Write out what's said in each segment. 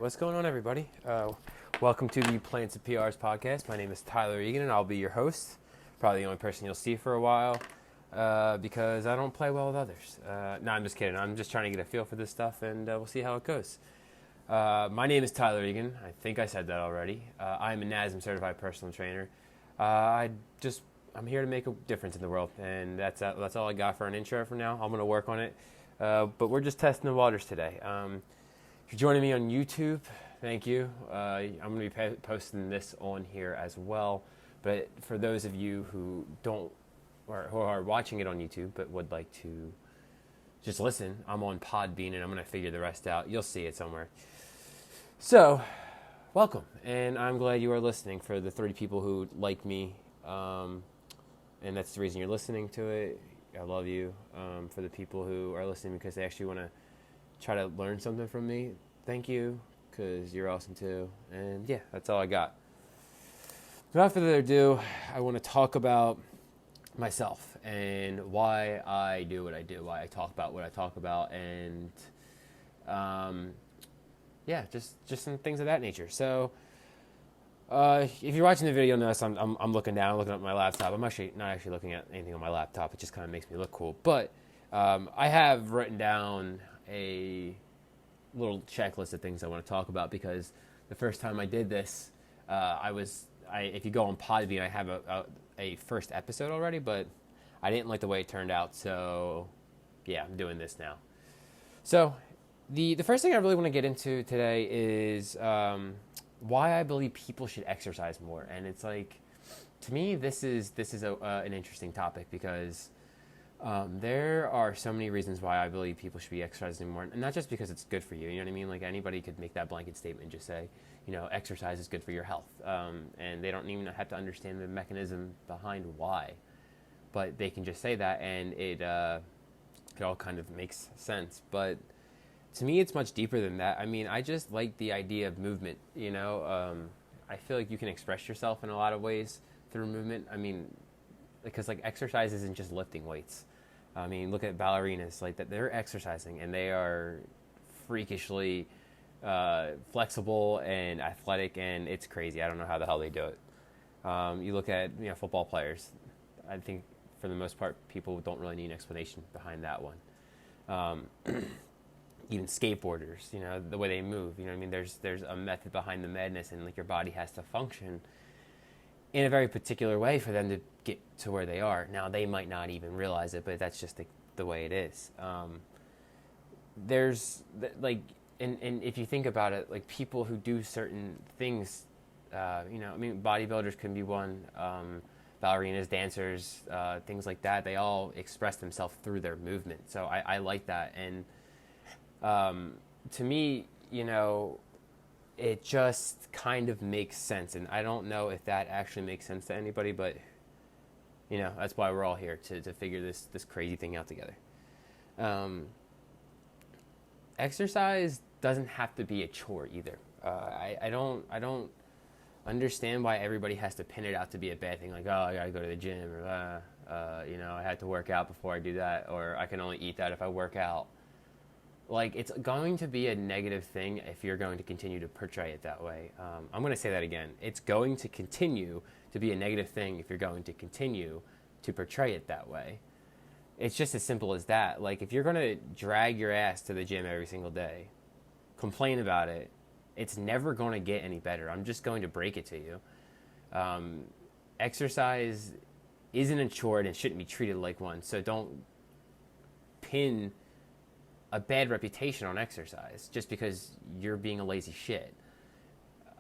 what's going on, everybody? Welcome to the Plants and PRs podcast. My name is Tyler Egan, and I'll be your host. Probably the only person you'll see for a while because I don't play well with others. No, I'm just kidding. I'm just trying to get a feel for this stuff, and we'll see how it goes. My name is Tyler Egan. I think I said that already. I'm a NASM certified personal trainer. I'm here to make a difference in the world, and that's all I got for an intro for now. I'm going to work on it, but we're just testing the waters today. If you're joining me on YouTube, thank you. I'm going to be posting this on here as well. But for those of you who who are watching it on YouTube but would like to just listen, I'm on Podbean, and I'm going to figure the rest out. You'll see it somewhere. So, welcome, and I'm glad you are listening. For the 30 people who like me, and that's the reason you're listening to it, I love you. For the people who are listening because they actually want to try to learn something from me, thank you, because you're awesome too. And yeah, that's all I got. Without further ado, I want to talk about myself and why I do what I do, why I talk about what I talk about, and just some things of that nature. So if you're watching the video, notice I'm looking down, looking at my laptop. I'm actually not looking at anything on my laptop. It just kind of makes me look cool. But I have written down a little checklist of things I want to talk about, because the first time I did this, if you go on Podbean, I have a first episode already, but I didn't like the way it turned out, so yeah, I'm doing this now. So the first thing I really want to get into today is why I believe people should exercise more. And it's like, to me, this is an interesting topic, because there are so many reasons why I believe people should be exercising more, and not just because it's good for you. You know what I mean? Like, anybody could make that blanket statement and just say, exercise is good for your health, and they don't even have to understand the mechanism behind why, but they can just say that, and it all kind of makes sense. But to me, it's much deeper than that. I mean, I just like the idea of movement. I feel like you can express yourself in a lot of ways through movement. I mean, because exercise isn't just lifting weights. I mean, look at ballerinas, like that. They're exercising, and they are freakishly flexible and athletic, and it's crazy. I don't know how the hell they do it. You look at football players. I think for the most part, people don't really need an explanation behind that one. Even skateboarders, the way they move. I mean, there's a method behind the madness, and your body has to function in a very particular way for them to get to where they are. Now, they might not even realize it, but that's just the way it is. And if you think about it, people who do certain things, bodybuilders can be one, ballerinas, dancers, things like that. They all express themselves through their movement. So I like that. And to me, it just kind of makes sense. And I don't know if that actually makes sense to anybody, but that's why we're all here, to figure this crazy thing out together. Exercise doesn't have to be a chore either. I don't understand why everybody has to pin it out to be a bad thing. Like, oh, I gotta go to the gym, or I had to work out before I do that, or I can only eat that if I work out. It's going to be a negative thing if you're going to continue to portray it that way. I'm going to say that again. It's going to continue to be a negative thing if you're going to continue to portray it that way. It's just as simple as that. If you're going to drag your ass to the gym every single day, complain about it, it's never going to get any better. I'm just going to break it to you. Exercise isn't a chore, and it shouldn't be treated like one. So don't pin a bad reputation on exercise just because you're being a lazy shit.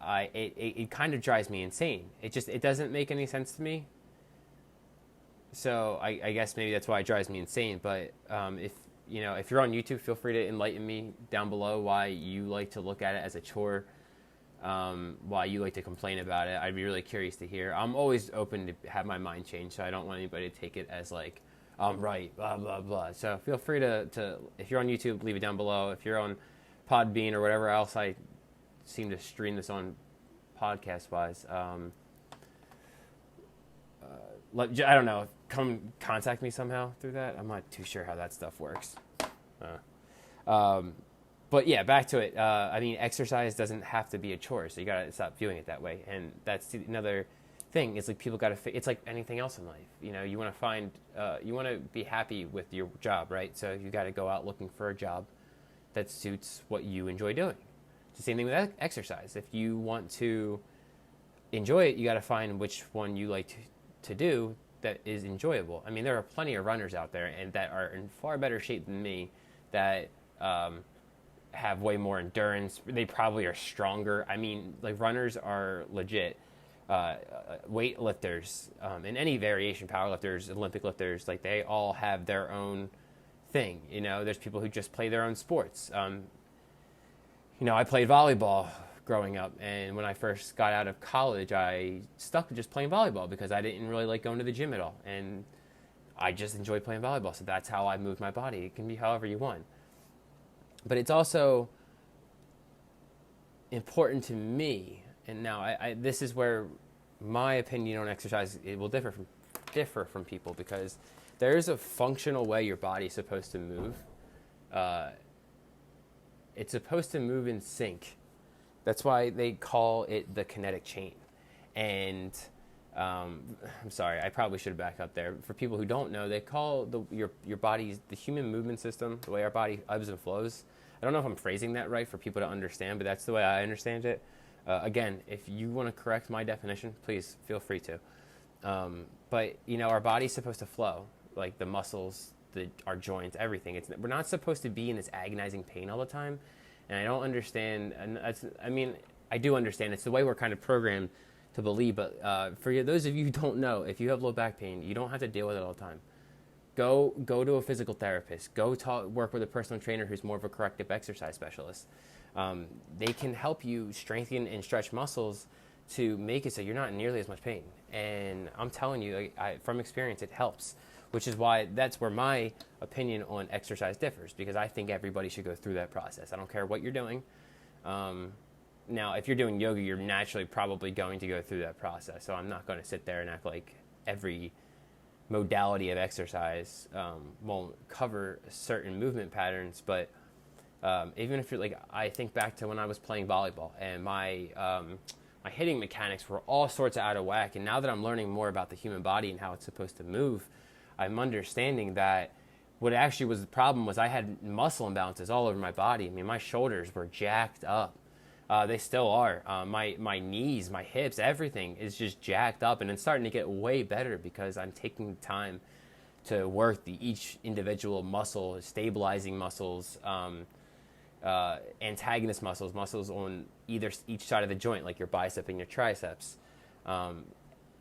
It kind of drives me insane. It doesn't make any sense to me. So I guess maybe that's why it drives me insane. But if you're on YouTube, feel free to enlighten me down below why you like to look at it as a chore, why you like to complain about it. I'd be really curious to hear. I'm always open to have my mind changed, so I don't want anybody to take it as I'm right, blah, blah, blah. So feel free to, if you're on YouTube, leave it down below. If you're on Podbean or whatever else I seem to stream this on podcast-wise, I don't know, come contact me somehow through that. I'm not too sure how that stuff works. But But yeah, back to it. I mean, exercise doesn't have to be a chore, so you gotta stop viewing it that way. And that's another thing. Is like people gotta. It's like anything else in life. You know, you want to find, you want to be happy with your job, right? So you got to go out looking for a job that suits what you enjoy doing. It's the same thing with exercise. If you want to enjoy it, you got to find which one you like to do that is enjoyable. I mean, there are plenty of runners out there and that are in far better shape than me that have way more endurance. They probably are stronger. I mean, like runners are legit. Weightlifters, in any variation, powerlifters, Olympic lifters, like they all have their own thing. You know, there's people who just play their own sports. You know, I played volleyball growing up, and when I first got out of college, I stuck to just playing volleyball because I didn't really like going to the gym at all, and I just enjoyed playing volleyball. So that's how I moved my body. It can be however you want, but it's also important to me. And now this is where my opinion on exercise, it will differ from people, because there is a functional way your body's supposed to move. It's supposed to move in sync. That's why they call it the kinetic chain. And I'm sorry, I probably should have backed up there. For people who don't know, they call your body's, the human movement system, the way our body ebbs and flows. I don't know if I'm phrasing that right for people to understand, but that's the way I understand it. Again, if you want to correct my definition, please feel free to. But, you know, our body's supposed to flow, like the muscles, our joints, everything. We're not supposed to be in this agonizing pain all the time. And I don't understand, and I do understand. It's the way we're kind of programmed to believe. But for those of you who don't know, if you have low back pain, you don't have to deal with it all the time. Go to a physical therapist. Go work with a personal trainer who's more of a corrective exercise specialist. They can help you strengthen and stretch muscles to make it so you're not in nearly as much pain. And I'm telling you, from experience, it helps, which is why that's where my opinion on exercise differs, because I think everybody should go through that process. I don't care what you're doing. Now, if you're doing yoga, you're naturally probably going to go through that process. So I'm not going to sit there and act like every modality of exercise won't cover certain movement patterns, but even if you're like, I think back to when I was playing volleyball, and my hitting mechanics were all sorts of out of whack. And now that I'm learning more about the human body and how it's supposed to move, I'm understanding that what actually was the problem was I had muscle imbalances all over my body. I mean, my shoulders were jacked up. They still are. My knees, my hips, everything is just jacked up, and it's starting to get way better because I'm taking time to work each individual muscle, stabilizing muscles, antagonist muscles on each side of the joint, like your bicep and your triceps.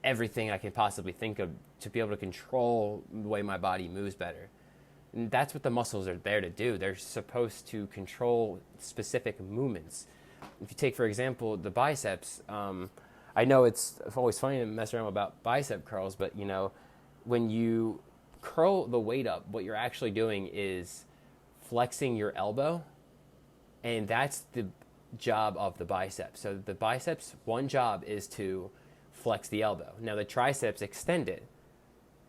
Everything I can possibly think of to be able to control the way my body moves better. And that's what the muscles are there to do. They're supposed to control specific movements. If you take, for example, the biceps, I know it's always funny to mess around about bicep curls, but you know, when you curl the weight up, what you're actually doing is flexing your elbow, and that's the job of the biceps. So the biceps, one job is to flex the elbow. Now the triceps extend it.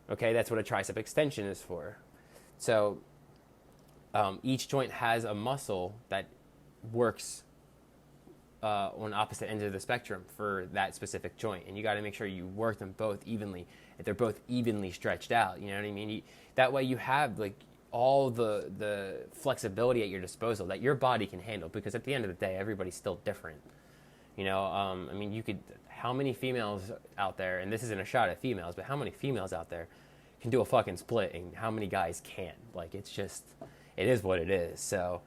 Okay, that's what a tricep extension is for. So each joint has a muscle that works on opposite ends of the spectrum for that specific joint, and you got to make sure you work them both evenly. If they're both evenly stretched out, you know what I mean. That way you have like all the flexibility at your disposal that your body can handle. Because at the end of the day, everybody's still different. You know, I mean, how many females out there, and this isn't a shot at females, but how many females out there can do a fucking split, and how many guys can't? Like, it is what it is. So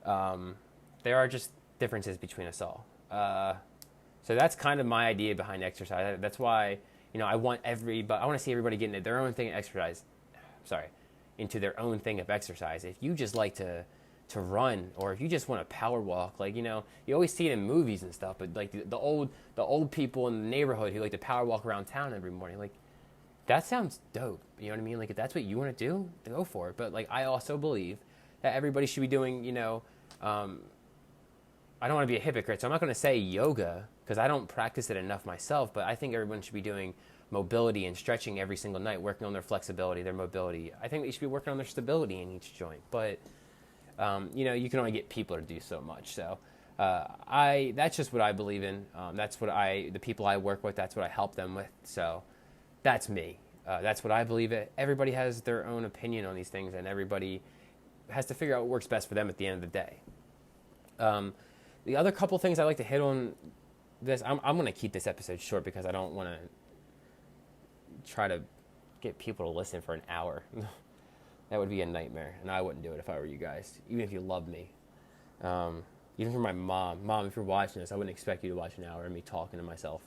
there are just differences between us all. So that's kind of my idea behind exercise. That's why, you know, I want to see everybody get into their own thing of exercise. Into their own thing of exercise. If you just like to run, or if you just want to power walk, like, you know, you always see it in movies and stuff, but like the old people in the neighborhood who like to power walk around town every morning, like, that sounds dope. You know what I mean? Like, if that's what you want to do, go for it. But like, I also believe that everybody should be doing, you know, I don't want to be a hypocrite, so I'm not going to say yoga because I don't practice it enough myself, but I think everyone should be doing mobility and stretching every single night, working on their flexibility, their mobility. I think they should be working on their stability in each joint. But You can only get people to do so much. So that's just what I believe in. That's what the people I work with, that's what I help them with. So that's me. That's what I believe in. Everybody has their own opinion on these things, and everybody has to figure out what works best for them at the end of the day. The other couple things I like to hit on this, I'm going to keep this episode short because I don't want to try to get people to listen for an hour. That would be a nightmare, and I wouldn't do it if I were you guys, even if you love me. Even for my mom, if you're watching this, I wouldn't expect you to watch an hour of me talking to myself,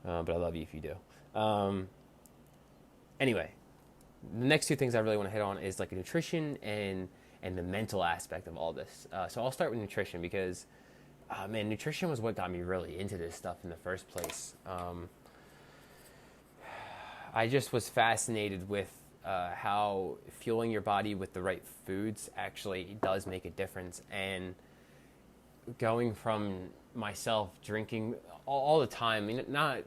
but I love you if you do. Anyway, the next two things I really want to hit on is like nutrition and the mental aspect of all this. So I'll start with nutrition because, nutrition was what got me really into this stuff in the first place. I just was fascinated with how fueling your body with the right foods actually does make a difference. And going from myself drinking all the time, I mean, not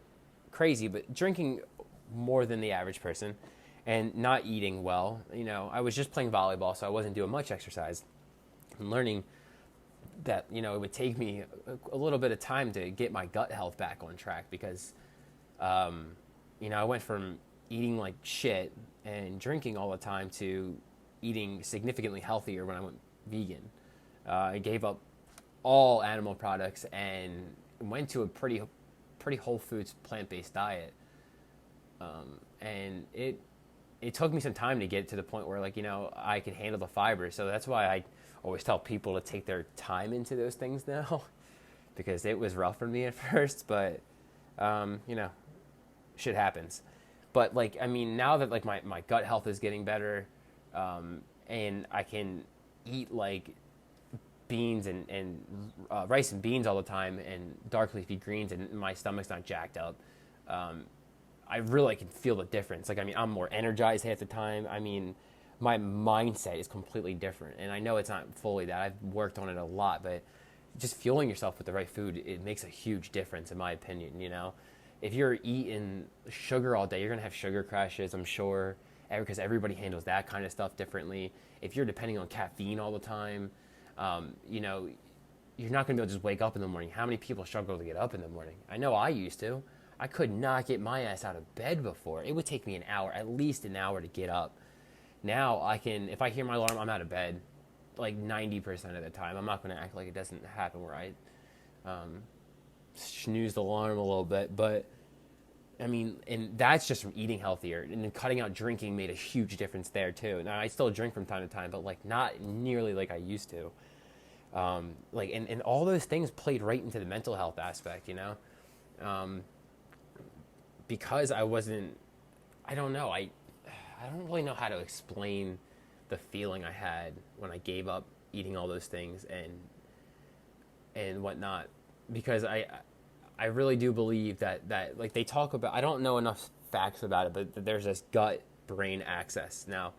crazy, but drinking more than the average person and not eating well. I was just playing volleyball, so I wasn't doing much exercise. And learning that, it would take me a little bit of time to get my gut health back on track because, I went from eating like shit and drinking all the time to eating significantly healthier when I went vegan. I gave up all animal products and went to a pretty whole foods plant-based diet. And it took me some time to get to the point where I could handle the fiber. So that's why I always tell people to take their time into those things now because it was rough for me at first, but shit happens. But now that my gut health is getting better, and I can eat beans and rice and beans all the time and dark leafy greens and my stomach's not jacked up, I really can feel the difference. I'm more energized half the time. My mindset is completely different. And I know it's not fully that. I've worked on it a lot, but just fueling yourself with the right food, it makes a huge difference in my opinion, If you're eating sugar all day, you're going to have sugar crashes, I'm sure, because everybody handles that kind of stuff differently. If you're depending on caffeine all the time, you're not going to be able to just wake up in the morning. How many people struggle to get up in the morning? I know I used to. I could not get my ass out of bed before. It would take me an hour, at least an hour to get up. Now I can, if I hear my alarm, I'm out of bed 90% of the time. I'm not going to act like it doesn't happen where I snooze the alarm a little bit, but and that's just from eating healthier, and then cutting out drinking made a huge difference there too. Now I still drink from time to time, but not nearly like I used to. And all those things played right into the mental health aspect, because I don't really know how to explain the feeling I had when I gave up eating all those things and whatnot, because I really do believe that they talk about, I don't know enough facts about it, but there's this gut-brain axis. Now,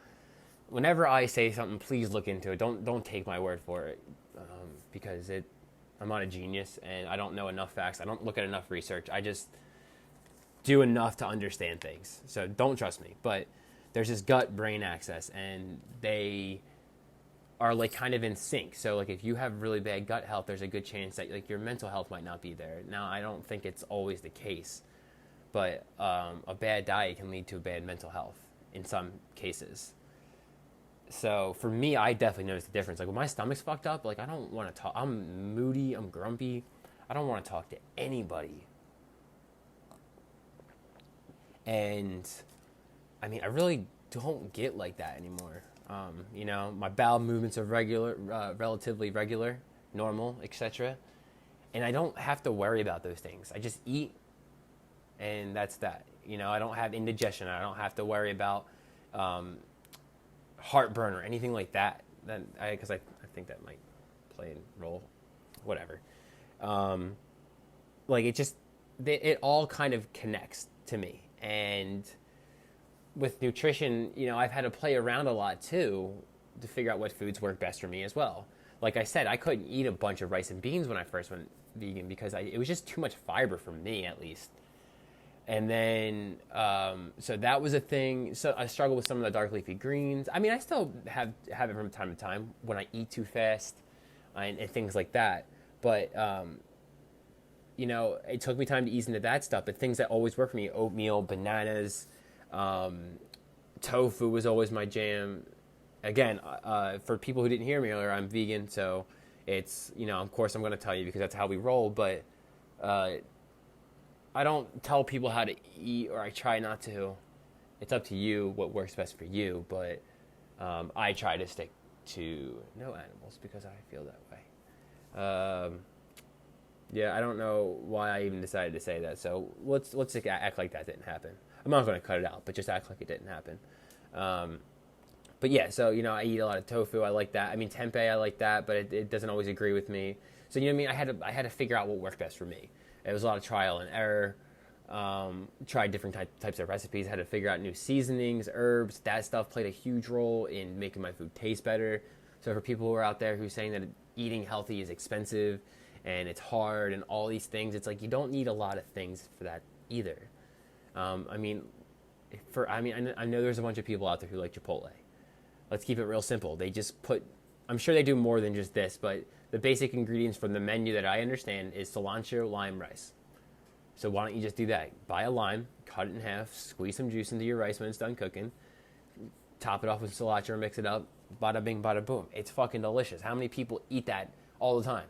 whenever I say something, please look into it. Don't take my word for it, because I'm not a genius and I don't know enough facts. I don't look at enough research. I just do enough to understand things. So don't trust me. But there's this gut-brain axis, and they are kind of in sync. So if you have really bad gut health, there's a good chance that your mental health might not be there. Now, I don't think it's always the case, but a bad diet can lead to a bad mental health in some cases. So for me, I definitely noticed the difference. When my stomach's fucked up, I don't want to talk. I'm moody, I'm grumpy. I don't want to talk to anybody. And I really don't get like that anymore. My bowel movements are relatively regular, normal, etc. And I don't have to worry about those things. I just eat, and that's that. I don't have indigestion. I don't have to worry about heartburn or anything like that. Because I think that might play a role. Whatever. It all kind of connects to me. And with nutrition, I've had to play around a lot too to figure out what foods work best for me as well. Like I said, I couldn't eat a bunch of rice and beans when I first went vegan because it was just too much fiber for me, at least. And then, so that was a thing. So I struggle with some of the dark leafy greens. I mean, I still have it from time to time when I eat too fast and things like that. But, it took me time to ease into that stuff. But things that always work for me, oatmeal, bananas, tofu was always my jam. Again, for people who didn't hear me earlier, I'm vegan. So it's, of course I'm going to tell you because that's how we roll. But I don't tell people how to eat, or I try not to. It's up to you what works best for you, but I try to stick to no animals because I feel that way. Yeah, I don't know why I even decided to say that, so let's just act like that didn't happen. I'm not going to cut it out, but just act like it didn't happen. But yeah, so, I eat a lot of tofu. I like that. I mean, tempeh, I like that, but it doesn't always agree with me. So, I mean? I had to figure out what worked best for me. It was a lot of trial and error. Tried different types of recipes, had to figure out new seasonings, herbs. That stuff played a huge role in making my food taste better. So for people who are out there who are saying that eating healthy is expensive and it's hard and all these things, it's like you don't need a lot of things for that either. I know there's a bunch of people out there who like Chipotle. Let's keep it real simple. They just put, I'm sure they do more than just this, but the basic ingredients from the menu that I understand is cilantro, lime, rice. So why don't you just do that? Buy a lime, cut it in half, squeeze some juice into your rice when it's done cooking, top it off with cilantro, mix it up, bada bing, bada boom. It's fucking delicious. How many people eat that all the time?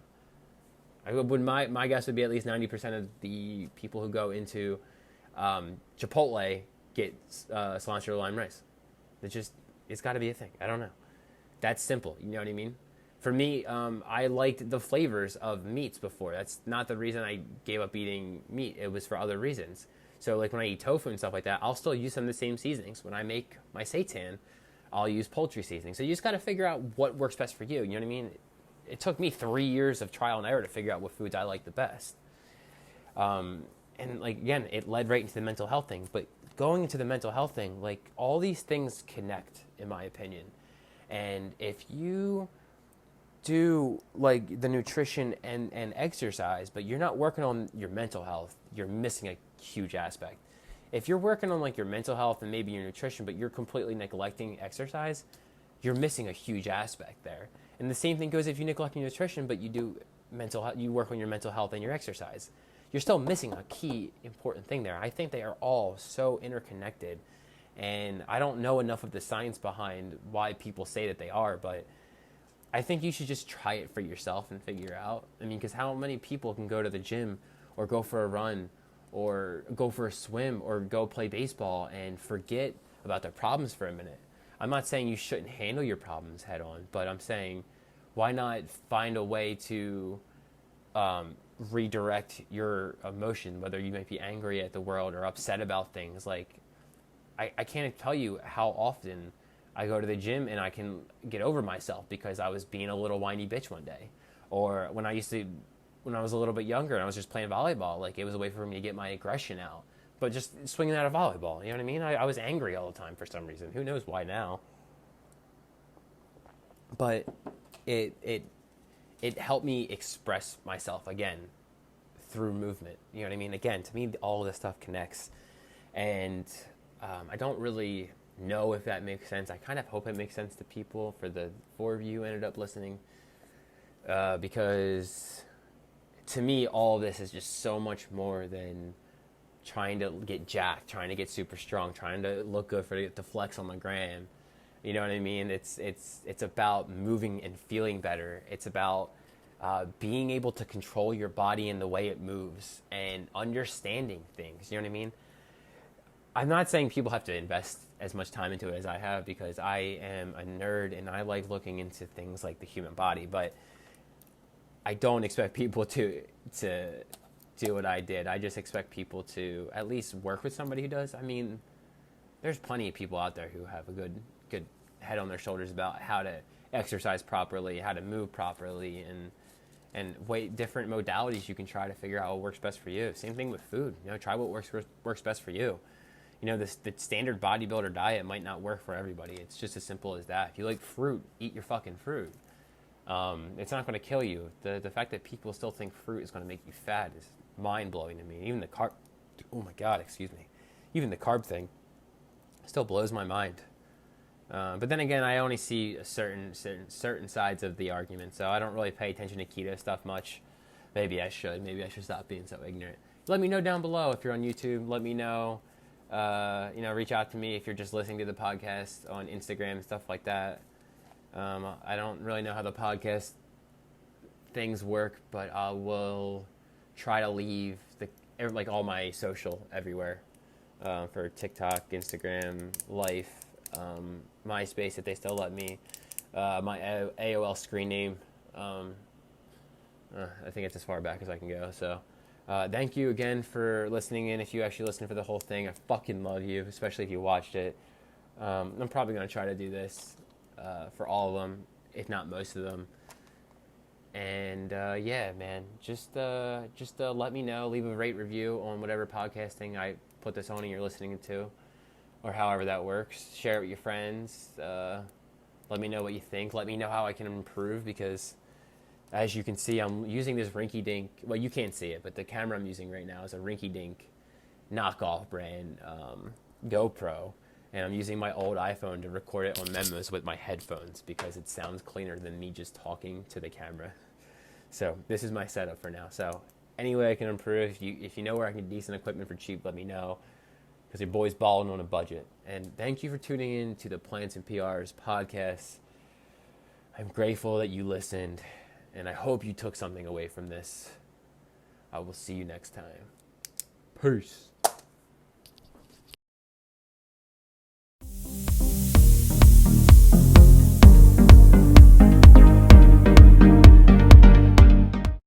My guess would be at least 90% of the people who go into Chipotle get cilantro, lime, rice. It's got to be a thing. I don't know. That's simple. You know what I mean? For me, I liked the flavors of meats before. That's not the reason I gave up eating meat. It was for other reasons. So like when I eat tofu and stuff like that, I'll still use some of the same seasonings. When I make my seitan, I'll use poultry seasoning. So you just got to figure out what works best for you. You know what I mean? It took me 3 years of trial and error to figure out what foods I like the best. And like, again, it led right into the mental health thing. But going into the mental health thing, like all these things connect, in my opinion. And if you do like the nutrition and exercise, but you're not working on your mental health, you're missing a huge aspect. If you're working on like your mental health and maybe your nutrition, but you're completely neglecting exercise, you're missing a huge aspect there. And the same thing goes if you neglect your nutrition, but you do you work on your mental health and your exercise. You're still missing a key important thing there. I think they are all so interconnected, and I don't know enough of the science behind why people say that they are, but I think you should just try it for yourself and figure out. I mean, because how many people can go to the gym or go for a run or go for a swim or go play baseball and forget about their problems for a minute? I'm not saying you shouldn't handle your problems head on, but I'm saying why not find a way to redirect your emotion, whether you might be angry at the world or upset about things. Like, I can't tell you how often I go to the gym and I can get over myself because I was being a little whiny bitch one day. Or when I was a little bit younger and I was just playing volleyball, like it was a way for me to get my aggression out. But just swinging out of volleyball, you know what I mean? I was angry all the time for some reason. Who knows why now? But it helped me express myself again through movement. You know what I mean? Again, to me, all of this stuff connects. And I don't really know if that makes sense. I kind of hope it makes sense to people, for the 4 of you ended up listening, because to me all of this is just so much more than trying to get jacked, trying to get super strong, trying to look good to flex on the gram. You know what I mean? It's about moving and feeling better. It's about being able to control your body and the way it moves and understanding things. You know what I mean? I'm not saying people have to invest as much time into it as I have, because I am a nerd and I like looking into things like the human body, but I don't expect people to do what I did. I just expect people to at least work with somebody who does. I mean, there's plenty of people out there who have a good head on their shoulders about how to exercise properly, how to move properly, and different modalities you can try to figure out what works best for you. Same thing with food. Try what works best for you. The standard bodybuilder diet might not work for everybody. It's just as simple as that. If you like fruit, eat your fucking fruit. It's not going to kill you. The fact that people still think fruit is going to make you fat is mind-blowing to me. Even the Oh my God, excuse me. Even the carb thing still blows my mind. But then again, I only see certain sides of the argument, so I don't really pay attention to keto stuff much. Maybe I should. Maybe I should stop being so ignorant. Let me know down below if you're on YouTube. Let me know. Reach out to me if you're just listening to the podcast on Instagram and stuff like that. I don't really know how the podcast things work, but I will try to leave all my social everywhere, for TikTok, Instagram, Life, MySpace if they still let me, my AOL screen name. I think it's as far back as I can go. So thank you again for listening in. If you actually listened for the whole thing, I fucking love you, especially if you watched it. I'm probably going to try to do this for all of them, if not most of them. And yeah, man, just let me know. Leave a rate review on whatever podcasting I put this on and you're listening to, or however that works. Share it with your friends. Let me know what you think. Let me know how I can improve, because as you can see, I'm using this rinky-dink. Well, you can't see it, but the camera I'm using right now is a rinky-dink knockoff brand GoPro. And I'm using my old iPhone to record it on memos with my headphones because it sounds cleaner than me just talking to the camera. So this is my setup for now. So any way I can improve, if you know where I can get decent equipment for cheap, let me know, because your boy's balling on a budget. And thank you for tuning in to the Plants and PRs podcast. I'm grateful that you listened, and I hope you took something away from this. I will see you next time. Peace.